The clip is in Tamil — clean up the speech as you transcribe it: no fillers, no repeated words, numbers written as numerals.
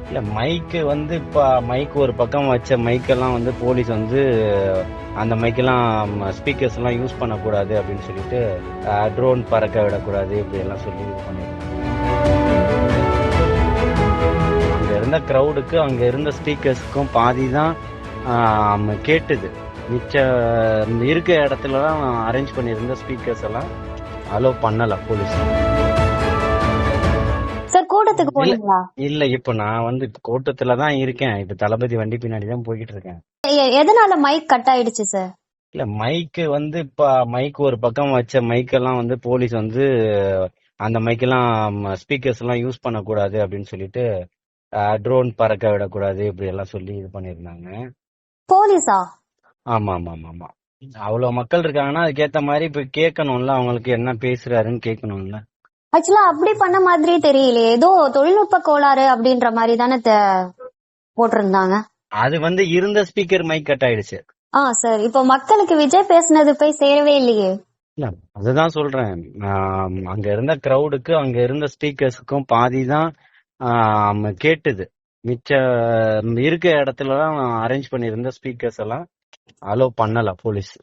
இல்ல மைக்கு வந்து இப்ப மைக் ஒரு பக்கம் வச்ச மைக்கெல்லாம் வந்து போலீஸ் வந்து அந்த மைக்கெல்லாம் ஸ்பீக்கர்ஸ் எல்லாம் யூஸ் பண்ணக்கூடாது அப்படின்னு சொல்லிட்டு ட்ரோன் பறக்க விடக்கூடாது இப்படி எல்லாம் சொல்லி இது பண்ணிருந்தாங்க. அங்க இருந்த கிரௌடுக்கு அங்க இருந்த ஸ்பீக்கர்ஸ்க்கும் பாதி தான் கேட்டுது. மிச்ச இருக்க இடத்துலதான் அரேஞ்ச் பண்ணியிருந்த ஸ்பீக்கர்ஸ் எல்லாம் அலோவ் பண்ணல போலீஸ். சார் கூட்டத்துக்கு போனீங்களா? இல்ல இப்ப நான் வந்து கூட்டத்துலதான் இருக்கேன். இப்ப தளபதி வண்டி பின்னாடிதான் போய்கிட்டு இருக்கேன். எதனால மைக் கட் ஆயிடுச்சு சார்? இல்ல மைக்கு வந்து இப்ப மைக் ஒரு பக்கம் வச்ச மைக்கெல்லாம் வந்து போலீஸ் வந்து அந்த மைக்கெல்லாம் ஸ்பீக்கர்ஸ் எல்லாம் யூஸ் பண்ணக்கூடாது அப்படின்னு சொல்லிட்டு ட்ரோன் பறக்க விடக்கூடாது இப்படி எல்லாம் சொல்லி இது பண்ணிருந்தாங்க. போலீஸா? ஆமா ஆமா ஆமா ஆமா. அவ்வளவு மக்கள் இருக்காங்கன்னா அதுக்கேத்த மாதிரி இப்ப கேட்கணும்ல, அவங்களுக்கு என்ன பேசுறாருன்னு கேட்கணும்ல. ஆக்சுவலா அப்படி பண்ண மாதிரி தெரியலையே, ஏதோ தொழில்நுட்ப கோளாறு அப்படின்ற மாதிரி தானே போட்டிருந்தாங்க. அது வந்து இருந்த ஸ்பீக்கர் மைக் கட் ஆயிடுச்சு. சார் இப்போ மக்களுக்கு விஜய் பேசுனது போய் சேரவே இல்லையே. இல்ல அதுதான் சொல்றேன். அங்க இருந்த கிரௌடுக்கு அங்க இருந்த ஸ்பீக்கர்ஸுக்கும் பாதி தான் கேட்டுது. மிச்ச இருக்க இடத்துலதான் அரேஞ்ச் பண்ணியிருந்த ஸ்பீக்கர்ஸ் எல்லாம் அலோவ் பண்ணல போலீஸ்.